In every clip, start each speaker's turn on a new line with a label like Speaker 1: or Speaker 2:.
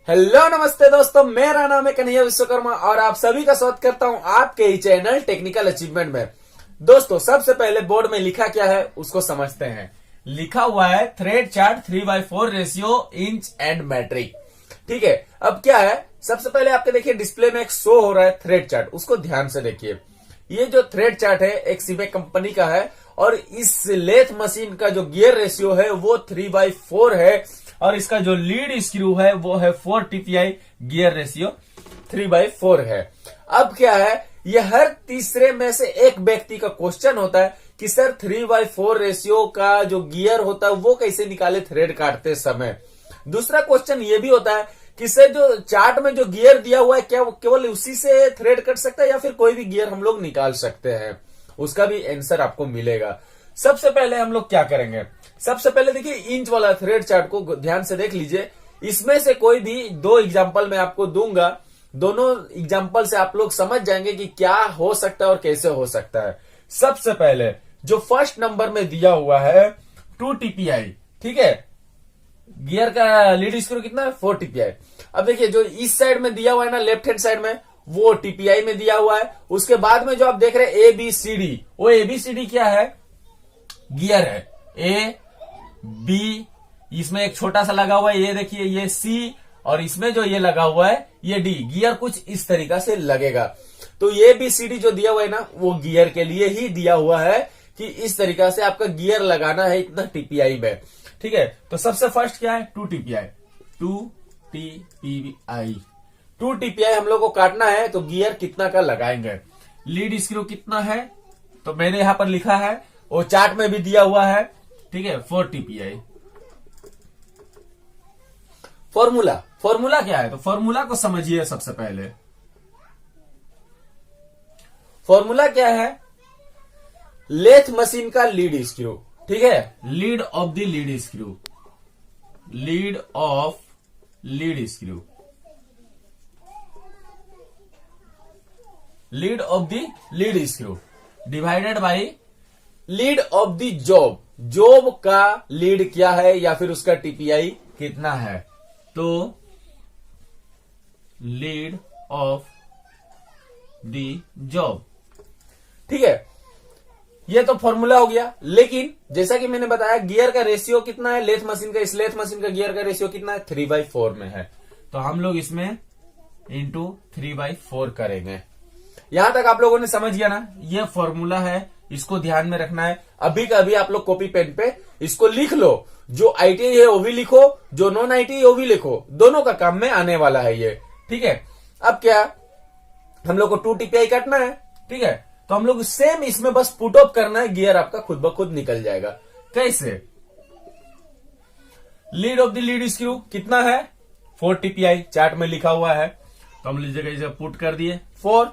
Speaker 1: Hello नमस्ते दोस्तों, मेरा नाम है कन्हैया विश्वकर्मा और आप सभी का स्वागत करता हूं आपके ही चैनल टेक्निकल अचीवमेंट में। दोस्तों, सबसे पहले बोर्ड में लिखा क्या है उसको समझते हैं। लिखा हुआ है thread chart 3/4 ratio inch and metric. ठीक है, अब क्या है, सबसे पहले आपके देखिए डिस्प्ले में एक शो हो रहा है थ्रेड चार्ट, उसको ध्यान से देखिए। ये जो थ्रेड चार्ट है एक सीबेक कंपनी का है और इस लेथ मशीन का जो गियर रेशियो है वो 3/4 है और इसका जो लीड स्क्रू है वो है 4 TPI, गियर रेशियो 3/4 है। अब क्या है, ये हर तीसरे में से एक व्यक्ति का क्वेश्चन होता है कि सर 3/4 रेशियो का जो गियर होता है वो कैसे निकाले थ्रेड काटते समय। दूसरा क्वेश्चन ये भी होता है कि सर जो चार्ट में जो गियर दिया हुआ है क्या केवल उसी से थ्रेड कट सकता है या फिर कोई भी गियर हम लोग निकाल सकते हैं, उसका भी आंसर आपको मिलेगा। सबसे पहले हम लोग क्या करेंगे, सबसे पहले देखिए इंच वाला थ्रेड चार्ट को ध्यान से देख लीजिए। इसमें से कोई भी दो एग्जांपल मैं आपको दूंगा, दोनों एग्जांपल से आप लोग समझ जाएंगे कि क्या हो सकता है और कैसे हो सकता है। सबसे पहले जो फर्स्ट नंबर में दिया हुआ है 2 TPI, ठीक है, गियर का लीड स्क्रू कितना है 4 TPI। अब देखिए जो इस साइड में दिया हुआ है ना, लेफ्ट हैंड साइड में, वो TPI में दिया हुआ है। उसके बाद में जो आप देख रहे हैं ABCD, वो ABCD क्या है, गियर है। A B, इसमें एक छोटा सा लगा हुआ है, ये देखिए ये C, और इसमें जो ये लगा हुआ है ये D। गियर कुछ इस तरीका से लगेगा। तो ये ABCD जो दिया हुआ है ना, वो गियर के लिए ही दिया हुआ है कि इस तरीका से आपका गियर लगाना है इतना TPI में। ठीक है, तो सबसे फर्स्ट क्या है 2 TPI, 2 TPI, 2 TPI हम लोग को काटना है तो गियर कितना का लगाएंगे। लीड स्क्रू कितना है तो मैंने यहां पर लिखा है, वो चार्ट में भी दिया हुआ है, ठीक है, 4 TPI। फॉर्मूला क्या है, तो फॉर्मूला को समझिए। सबसे पहले फॉर्मूला क्या है, लेथ मशीन का लीड स्क्रू, ठीक है, lead of the lead screw, lead of lead screw, lead of the lead screw divided by lead of the job, job का लीड क्या है या फिर उसका TPI कितना है, तो लीड ऑफ द जॉब। ठीक है, ये तो फॉर्मूला हो गया। लेकिन जैसा कि मैंने बताया गियर का रेशियो कितना है लेथ मशीन का, इस लेथ मशीन का गियर का रेशियो कितना है 3/4 में है, तो हम लोग इसमें इंटू 3/4 करेंगे। यहां तक आप लोगों ने समझ गया ना, ये फॉर्मूला है, इसको ध्यान में रखना है। अभी का अभी आप लोग कॉपी पेन पे इसको लिख लो, जो ITI है वो भी लिखो, जो नॉन ITI वो भी लिखो, दोनों का काम में आने वाला है ये। ठीक है, अब क्या हम लोग को 2 TPI काटना है, ठीक है, तो हम लोग सेम इसमें बस पुट ऑफ करना है, गियर आपका खुद ब खुद निकल जाएगा। कैसे, lead of the lead screw कितना है 4 TPI, चार्ट में लिखा हुआ है, तो हम लीजिएगा इसे पुट कर दिए 4।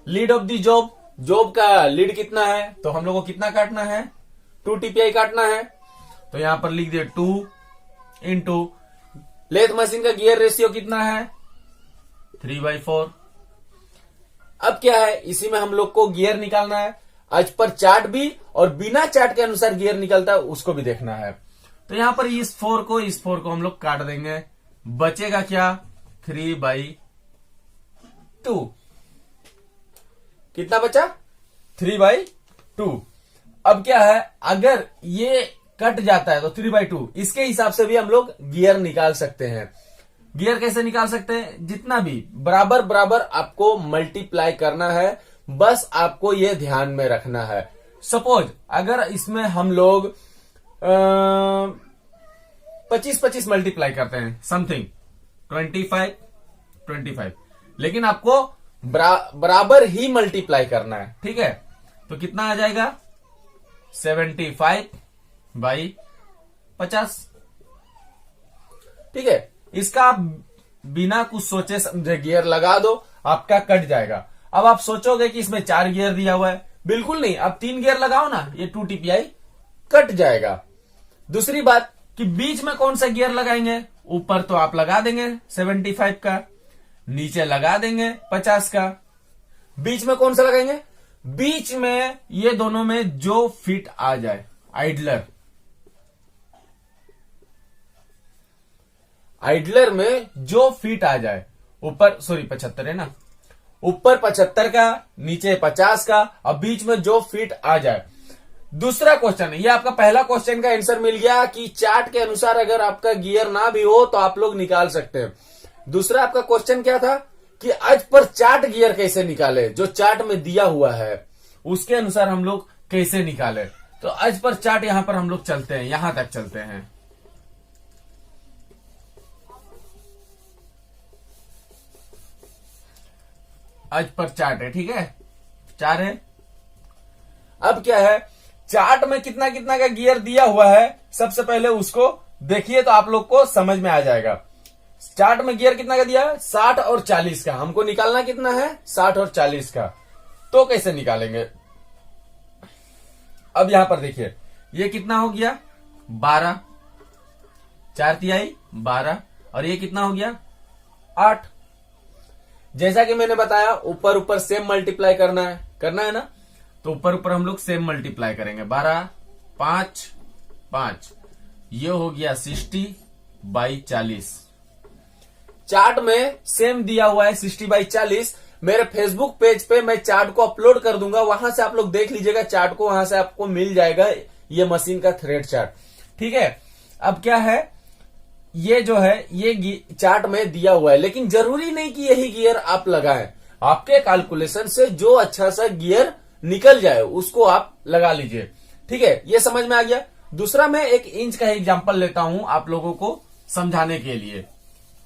Speaker 1: Lead of the job, job का लीड कितना है तो हम लोग को कितना काटना है 2 TPI काटना है, तो यहां पर लिख दिए 2 इंटू लेथ मशीन का गियर रेशियो कितना है 3/4। अब क्या है, इसी में हम लोग को गियर निकालना है। आज पर चार्ट भी और बिना चार्ट के अनुसार गियर निकलता है उसको भी देखना है। तो यहां पर इस 4 को हम लोग काट देंगे, बचेगा क्या 3/2। कितना बचा 3/2। अब क्या है, अगर ये कट जाता है तो 3/2, इसके हिसाब से भी हम लोग गियर निकाल सकते हैं। गियर कैसे निकाल सकते हैं, जितना भी बराबर बराबर आपको मल्टीप्लाई करना है, बस आपको ये ध्यान में रखना है। सपोज अगर इसमें हम लोग 25-25 मल्टीप्लाई करते हैं, समथिंग 25, लेकिन आपको बराबर ही मल्टीप्लाई करना है, ठीक है, तो कितना आ जाएगा 75/50। ठीक है, इसका आप बिना कुछ सोचे समझे गियर लगा दो, आपका कट जाएगा। अब आप सोचोगे कि इसमें 4 गियर दिया हुआ है, बिल्कुल नहीं, आप 3 गियर लगाओ ना, ये 2 TPI कट जाएगा। दूसरी बात कि बीच में कौन सा गियर लगाएंगे, ऊपर तो आप लगा देंगे 75 का, नीचे लगा देंगे 50 का, बीच में कौन सा लगाएंगे, बीच में ये दोनों में जो फिट आ जाए, आइडलर। आइडलर में जो फीट आ जाए, ऊपर 75 है ना, ऊपर 75 का, नीचे 50 का और बीच में जो फीट आ जाए। दूसरा क्वेश्चन, ये आपका पहला क्वेश्चन का आंसर मिल गया कि चार्ट के अनुसार अगर आपका गियर ना भी हो तो आप लोग निकाल सकते हैं। दूसरा आपका क्वेश्चन क्या था कि आज पर चार्ट गियर कैसे निकाले, जो चार्ट में दिया हुआ है उसके अनुसार हम लोग कैसे निकाले। तो आज पर चार्ट यहां पर हम लोग चलते हैं, यहां तक चलते हैं। आज पर चार्ट है, ठीक है, 4 है। अब क्या है, चार्ट में कितना कितना का गियर दिया हुआ है, सबसे पहले उसको देखिए तो आप लोग को समझ में आ जाएगा। चार्ट में गियर कितना का दिया है, 60 और 40 का। हमको निकालना कितना है, 60 और 40 का। तो कैसे निकालेंगे, अब यहां पर देखिए, ये कितना हो गया 12, 4 तिहाई 12, और ये कितना हो गया 8। जैसा कि मैंने बताया ऊपर ऊपर सेम मल्टीप्लाई करना है ना, तो ऊपर ऊपर हम लोग सेम मल्टीप्लाई करेंगे। 12 5 5, ये हो गया 60/40। चार्ट में सेम दिया हुआ है 60/40। मेरे फेसबुक पेज पे मैं चार्ट को अपलोड कर दूंगा, वहां से आप लोग देख लीजिएगा चार्ट को, वहां से आपको मिल जाएगा ये मशीन का थ्रेड चार्ट, ठीक है। अब क्या है, ये जो है ये चार्ट में दिया हुआ है, लेकिन जरूरी नहीं कि यही गियर आप लगाएं। आपके कैलकुलेशन से जो अच्छा सा गियर निकल जाए उसको आप लगा लीजिए, ठीक है। ये समझ में आ गया। दूसरा मैं 1 इंच का एग्जांपल लेता हूं आप लोगों को समझाने के लिए,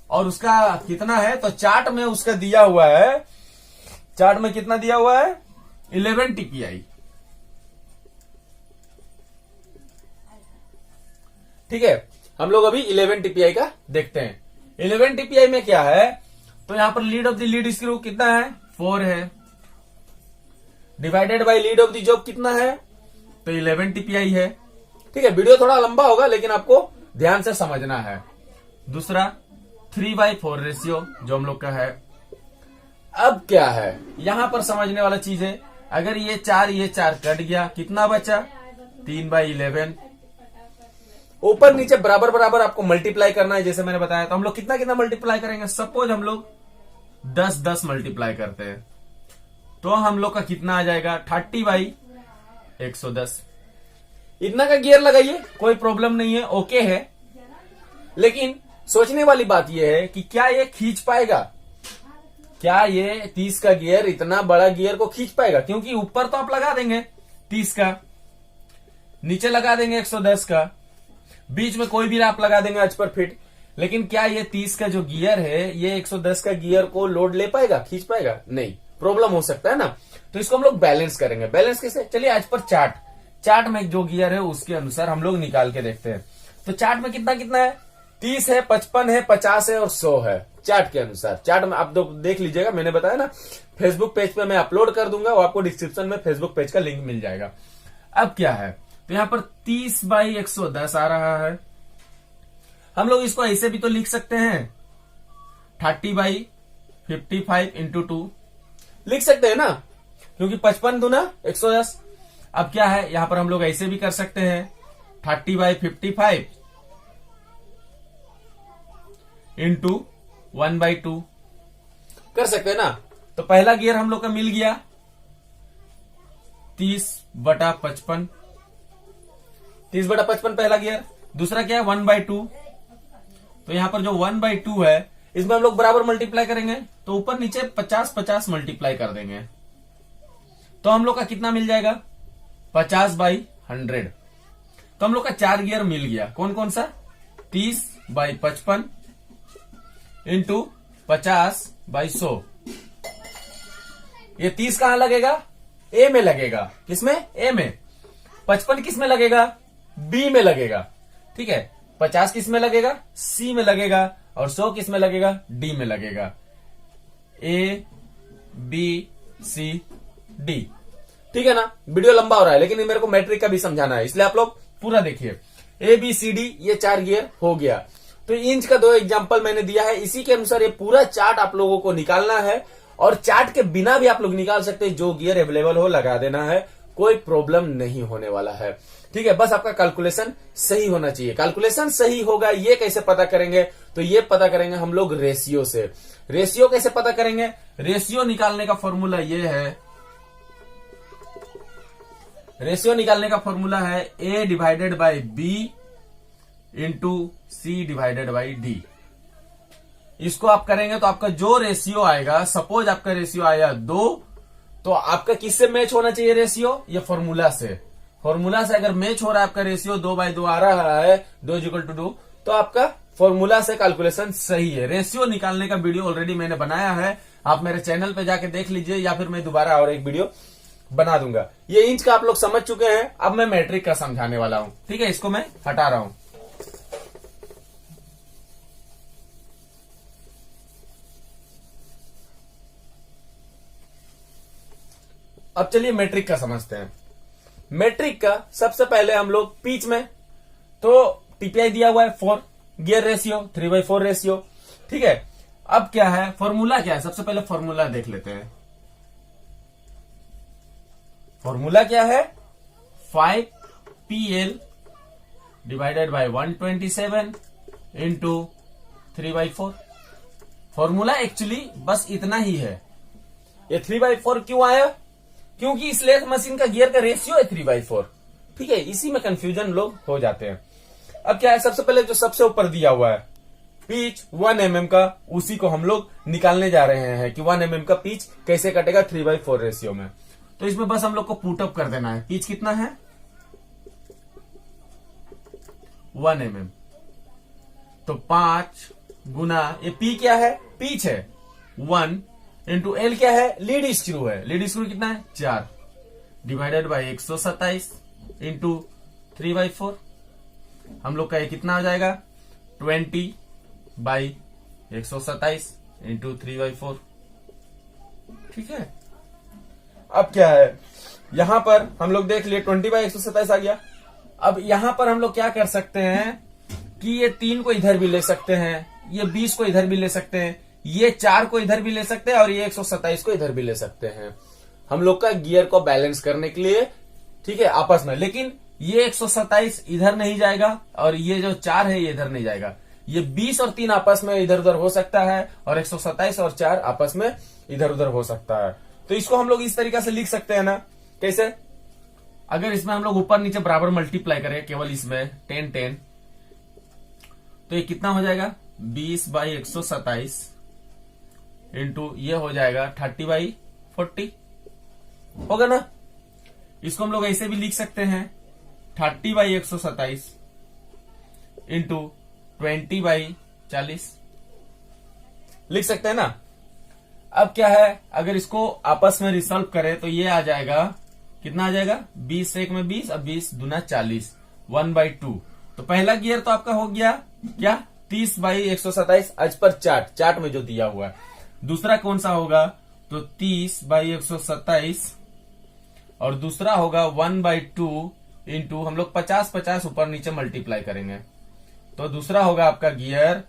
Speaker 1: और उसका कितना है, तो चार्ट में उसका दिया हुआ है, चार्ट में कितना दिया हुआ है 11 TPI, ठीक है। हम लोग अभी 11 TPI का देखते हैं। 11 TPI में क्या है, तो यहां पर lead of the lead screw कितना है 4 है, divided by lead of the job कितना है, तो 11 TPI है, ठीक है। वीडियो थोड़ा लंबा होगा लेकिन आपको ध्यान से समझना है। दूसरा 3/4 रेशियो जो हम लोग का है। अब क्या है, यहां पर समझने वाला चीज है, अगर ये 4 कट गया, कितना बचा 3/11। ऊपर नीचे बराबर बराबर आपको मल्टीप्लाई करना है, जैसे मैंने बताया। तो हम लोग कितना कितना मल्टीप्लाई करेंगे, सपोज हम लोग 10 मल्टीप्लाई करते हैं, तो हम लोग का कितना आ जाएगा 30/110। इतना का गियर लगाइए, कोई प्रॉब्लम नहीं है, ओके है। लेकिन सोचने वाली बात यह है कि क्या ये खींच पाएगा, क्या ये 30 का गियर इतना बड़ा गियर को खींच पाएगा, क्योंकि ऊपर तो आप लगा देंगे 30 का, नीचे लगा देंगे 110 का, बीच में कोई भी आप लगा देंगे आज पर फिट, लेकिन क्या ये 30 का जो गियर है ये 110 का गियर को लोड ले पाएगा, खींच पाएगा, नहीं, प्रॉब्लम हो सकता है ना। तो इसको हम लोग बैलेंस करेंगे। बैलेंस कैसे, चलिए आज पर चार्ट में जो गियर है उसके अनुसार हम लोग निकाल के देखते हैं। तो चार्ट में कितना कितना है, 30 है, 55 है, 50 है और 100 है। चार्ट के अनुसार, चार्ट में आप देख लीजिएगा, मैंने बताया ना फेसबुक पेज पे मैं अपलोड कर दूंगा, वो आपको डिस्क्रिप्शन में फेसबुक पेज का लिंक मिल जाएगा। अब क्या है, तो यहां पर 30/110 आ रहा है। हम लोग इसको ऐसे भी तो लिख सकते हैं, 30/55 × 2 लिख सकते हैं ना, क्योंकि 55 दूना 110। अब क्या है, यहां पर हम लोग ऐसे भी कर सकते हैं, 30/55 × 1/2 कर सकते हैं ना। तो पहला गियर हम लोग का मिल गया 30/55, 30/55 पहला गियर। दूसरा क्या है 1/2, तो यहां पर जो 1/2 है इसमें हम लोग बराबर मल्टीप्लाई करेंगे, तो ऊपर नीचे 50-50 मल्टीप्लाई कर देंगे, तो हम लोग का कितना मिल जाएगा 50/100। तो हम लोग का 4 गियर मिल गया, कौन कौन सा, 30/55 × 50/100। ये 30 कहां लगेगा, ए में लगेगा, किसमें, ए में। 55 किस में लगेगा, बी में लगेगा, ठीक है। 50 किस में लगेगा, सी में लगेगा, और 100 किस में लगेगा, डी में लगेगा। ए बी सी डी, ठीक है ना। वीडियो लंबा हो रहा है लेकिन मेरे को मैट्रिक का भी समझाना है, इसलिए आप लोग पूरा देखिए। ए बी सी डी, ये 4 गियर हो गया। तो इंच का 2 एग्जांपल मैंने दिया है, इसी के अनुसार ये पूरा चार्ट आप लोगों को निकालना है, और चार्ट के बिना भी आप लोग निकाल सकते हैं, जो गियर अवेलेबल हो लगा देना है, कोई प्रॉब्लम नहीं होने वाला है। ठीक है, बस आपका कैलकुलेशन सही होना चाहिए। कैलकुलेशन सही होगा, ये कैसे पता करेंगे? तो ये पता करेंगे हम लोग रेशियो से। रेशियो कैसे पता करेंगे? रेशियो निकालने का फॉर्मूला ये है, रेशियो निकालने का फॉर्मूला है A divided by B into C divided by D। इसको आप करेंगे तो आपका जो रेशियो आएगा, सपोज आपका रेशियो आया 2, तो आपका किससे मैच होना चाहिए रेशियो? ये फॉर्मूला से। फॉर्मूला से अगर मैच हो रहा है आपका रेशियो 2/2 आ रहा है, 2 तो आपका फॉर्मूला से कैलकुलेशन सही है। रेशियो निकालने का वीडियो ऑलरेडी मैंने बनाया है, आप मेरे चैनल पे जाके देख लीजिए, या फिर मैं दोबारा और एक वीडियो बना दूंगा। ये इंच का आप लोग समझ चुके हैं, अब मैं मैट्रिक का समझाने वाला हूं। ठीक है, इसको मैं हटा रहा हूं। अब चलिए मैट्रिक का समझते हैं। मैट्रिक का सबसे पहले हम लोग पिच में तो टीपीआई दिया हुआ है 4, गियर रेशियो 3/4 रेशियो। ठीक है, अब क्या है फॉर्मूला? क्या है? सबसे पहले फॉर्मूला देख लेते हैं। फॉर्मूला क्या है? 5PL divided by 127 into 3/4। Formula actually बस इतना ही है। ये 3/4 क्यों आया? क्योंकि स्लेज मशीन का गियर का रेशियो है 3/4। ठीक है, इसी में कंफ्यूजन लोग हो जाते हैं। अब क्या है, सबसे पहले जो सबसे ऊपर दिया हुआ है पिच 1 mm का, उसी को हम लोग निकालने जा रहे हैं कि 1 mm का पिच कैसे कटेगा 3/4 रेशियो में। तो इसमें बस हम लोग को पुटअप कर देना है। पिच कितना है? 1 mm। तो 5 गुना ये पी क्या है? पिच है 1 इंटू एल क्या है? लीड स्क्रू है। लीड स्क्रू कितना है? 4 डिवाइडेड बाई 127 इंटू 3/4। हम लोग का ये कितना हो जाएगा? 20/127 इंटू 3/4। ठीक है, अब क्या है, यहां पर हम लोग देख लिए 20/127 आ गया। अब यहां पर हम लोग क्या कर सकते हैं कि ये 3 को इधर भी ले सकते हैं, ये 20 को इधर भी ले सकते हैं, ये 4 को इधर भी ले सकते हैं, और ये 127 को इधर भी ले सकते हैं, हम लोग का गियर को बैलेंस करने के लिए। ठीक है, आपस में। लेकिन ये 127 इधर नहीं जाएगा, और ये जो 4 है ये इधर नहीं जाएगा। ये 20 और 3 आपस में इधर उधर हो सकता है, और 127 और 4 आपस में इधर उधर हो सकता है। तो इसको हम लोग इस तरीके से लिख सकते हैं ना, कैसे? अगर इसमें हम लोग ऊपर नीचे बराबर मल्टीप्लाई करें केवल इसमें 10 तो ये कितना हो जाएगा? 20/127 इंटू ये हो जाएगा 30/40 होगा ना। इसको हम लोग ऐसे भी लिख सकते हैं 30/127 इंटू 20/40 लिख सकते हैं ना। अब क्या है, अगर इसको आपस में रिसॉल्व करें तो ये आ जाएगा, कितना आ जाएगा? 20 से 1 में 20, अब 20 दूना 40, 1/2। तो पहला गियर तो आपका हो गया क्या? 30/127 आज पर चार्ट में जो दिया हुआ है। दूसरा कौन सा होगा? तो 30/127, और दूसरा होगा 1/2 इंटू हम लोग 50 ऊपर नीचे मल्टीप्लाई करेंगे, तो दूसरा होगा आपका गियर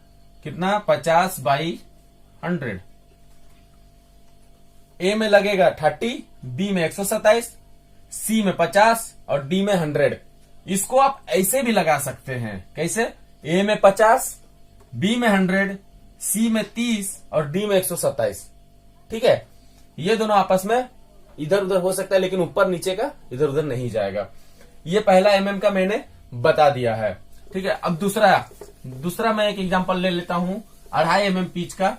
Speaker 1: कितना? 50/100। ए में लगेगा 30, बी में 127, सी में 50 और डी में 100। इसको आप ऐसे भी लगा सकते हैं, कैसे? ए में 50, बी में 100, सी में 30 और डी में 127। ठीक है, ये दोनों आपस में इधर उधर हो सकता है, लेकिन ऊपर नीचे का इधर उधर नहीं जाएगा। ये पहला एमएम का मैंने बता दिया है। ठीक है, अब दूसरा मैं एक एग्जांपल ले लेता हूं 2.5 mm पिच का।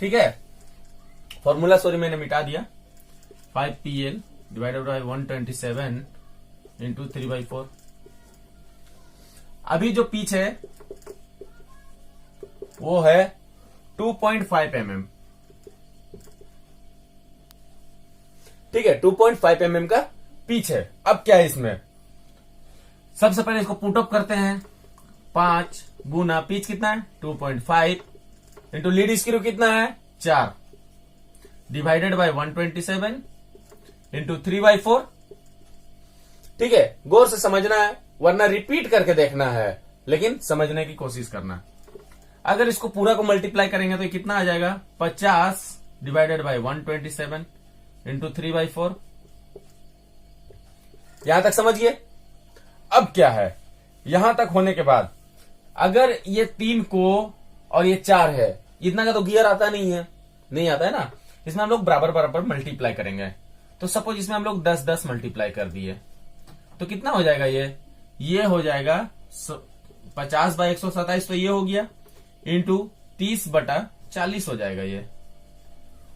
Speaker 1: ठीक है, फॉर्मूला सॉरी मैंने मिटा दिया। 5PL divided by 127 into 3/4। अभी जो पिच है वो है 2.5 mm। ठीक है, 2.5 mm का पिच है। अब क्या है इसमें, सबसे पहले इसको पुटअप करते हैं। 5 गुना पिच कितना है? 2.5 इंटू लीड स्क्रू कितना है? 4 डिवाइडेड बाय 127 इंटू 3/4। ठीक है, गौर से समझना है, वरना रिपीट करके देखना है, लेकिन समझने की कोशिश करना। अगर इसको पूरा को मल्टीप्लाई करेंगे तो ये कितना आ जाएगा? 50 डिवाइडेड बाय 127 इंटू 3/4। यहां तक समझिए। अब क्या है, यहां तक होने के बाद अगर ये 3 को और ये 4 है, इतना का तो गियर आता नहीं है, नहीं आता है ना। इसमें हम लोग बराबर बराबर मल्टीप्लाई करेंगे। तो सपोज इसमें हम लोग 10-10 मल्टीप्लाई कर दिए तो कितना हो जाएगा, ये हो जाएगा 50/127, तो ये हो गया इंटू 30/40 हो जाएगा, ये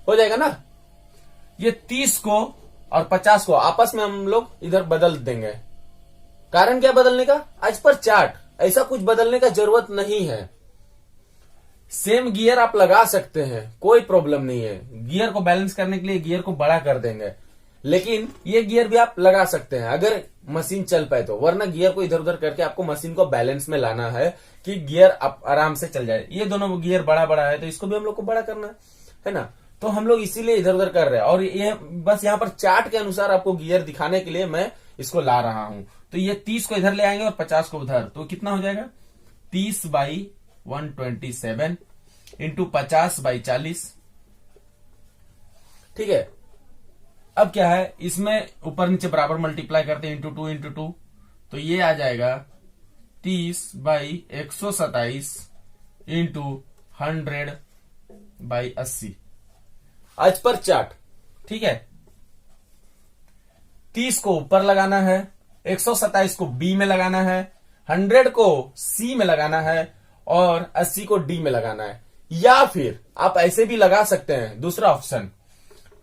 Speaker 1: हो जाएगा ना। ये 30 को और 50 को आपस में हम लोग इधर बदल देंगे। कारण क्या बदलने का, आज पर चार्ट, ऐसा कुछ बदलने का जरूरत नहीं है। सेम गियर आप लगा सकते हैं, कोई प्रॉब्लम नहीं है। गियर को बैलेंस करने के लिए गियर को बड़ा कर देंगे, लेकिन ये गियर भी आप लगा सकते हैं अगर मशीन चल पाए तो, वरना गियर को इधर उधर करके आपको मशीन को बैलेंस में लाना है कि गियर आराम से चल जाए। ये दोनों गियर बड़ा बड़ा है तो इसको भी हम लोग को बड़ा करना है ना। तो हम लोग इसीलिए इधर उधर कर रहे हैं, और ये बस यहाँ पर चार्ट के अनुसार आपको गियर दिखाने के लिए मैं इसको ला रहा हूं। तो ये 30 को इधर ले आएंगे और 50 को उधर, तो कितना हो जाएगा 30/127 इंटू 50/40। ठीक है। अब क्या है, इसमें ऊपर नीचे बराबर मल्टीप्लाई करते हैं, इंटू 2, तो ये आ जाएगा 30/127 इंटू 100/80 आज पर चार्ट। ठीक है। 30 को ऊपर लगाना है, 127 को बी में लगाना है, 100 को सी में लगाना है और 80 को डी में लगाना है। या फिर आप ऐसे भी लगा सकते हैं, दूसरा ऑप्शन,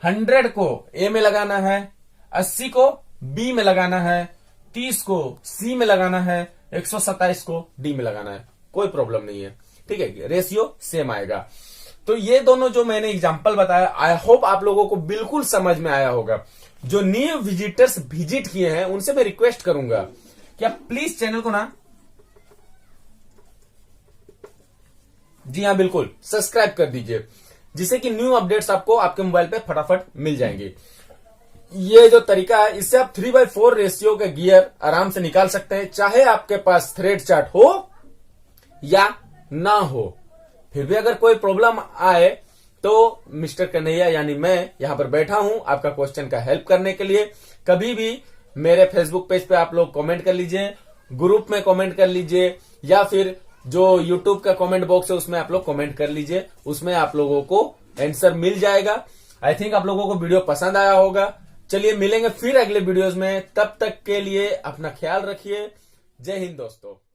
Speaker 1: 100 को ए में लगाना है, 80 को बी में लगाना है, 30 को सी में लगाना है, 127 को डी में लगाना है, कोई प्रॉब्लम नहीं है। ठीक है, रेशियो सेम आएगा। तो ये दोनों जो मैंने एग्जांपल बताया, आई होप आप लोगों को बिल्कुल समझ में आया होगा। जो न्यू विजिटर्स विजिट किए हैं उनसे मैं रिक्वेस्ट करूंगा कि आप प्लीज चैनल को ना, जी हाँ बिल्कुल, सब्सक्राइब कर दीजिए, जिससे कि न्यू अपडेट्स आपको आपके मोबाइल पे फटाफट मिल जाएंगे। ये जो तरीका है, इससे आप 3/4 रेशियो के गियर आराम से निकाल सकते हैं, चाहे आपके पास थ्रेड चार्ट हो या ना हो। फिर भी अगर कोई प्रॉब्लम आए तो मिस्टर कन्हैया यानी मैं यहां पर बैठा हूं आपका क्वेश्चन का हेल्प करने के लिए। कभी भी मेरे फेसबुक पेज पे आप लोग कमेंट कर लीजिए, ग्रुप में कमेंट कर लीजिए, या फिर जो यूट्यूब का कमेंट बॉक्स है उसमें आप लोग कमेंट कर लीजिए, उसमें आप लोगों को आंसर मिल जाएगा। आई थिंक आप लोगों को वीडियो पसंद आया होगा। चलिए मिलेंगे फिर अगले वीडियोज में, तब तक के लिए अपना ख्याल रखिए। जय हिंद दोस्तों।